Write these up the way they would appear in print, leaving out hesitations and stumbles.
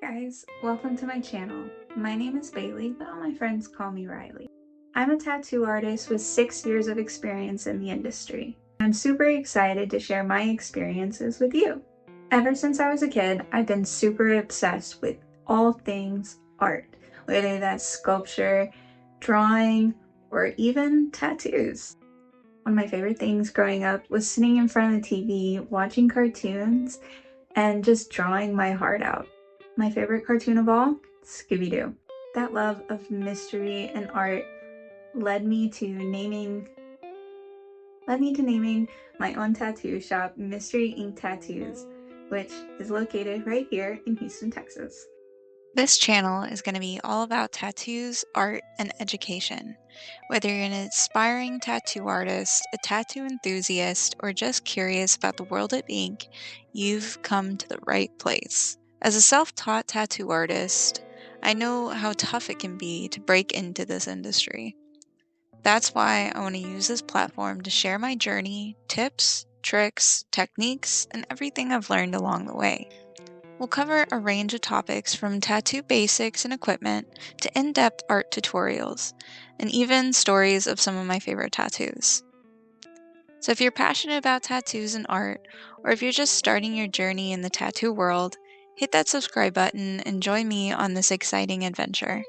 guys, welcome to my channel. My name is Bailey, but all my friends call me Riley. I'm a tattoo artist with 6 years of experience in the industry. I'm super excited to share my experiences with you. Ever since I was a kid, I've been super obsessed with all things art, whether that's sculpture, drawing, or even tattoos. One of my favorite things growing up was sitting in front of the TV, watching cartoons, and just drawing my heart out. My favorite cartoon of all? Scooby-Doo. That love of mystery and art led me to naming my own tattoo shop, Mystery Ink Tattoos, which is located right here in Houston, Texas. This channel is going to be all about tattoos, art, and education. Whether you're an aspiring tattoo artist, a tattoo enthusiast, or just curious about the world of ink, you've come to the right place. As a self-taught tattoo artist, I know how tough it can be to break into this industry. That's why I want to use this platform to share my journey, tips, tricks, techniques, and everything I've learned along the way. We'll cover a range of topics from tattoo basics and equipment to in-depth art tutorials, and even stories of some of my favorite tattoos. So if you're passionate about tattoos and art, or if you're just starting your journey in the tattoo world, hit that subscribe button and join me on this exciting adventure.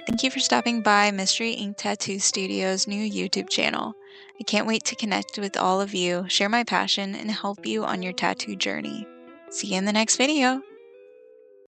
Thank you for stopping by Mystery Ink Tattoo Studio's new YouTube channel. I can't wait to connect with all of you, share my passion, and help you on your tattoo journey. See you in the next video!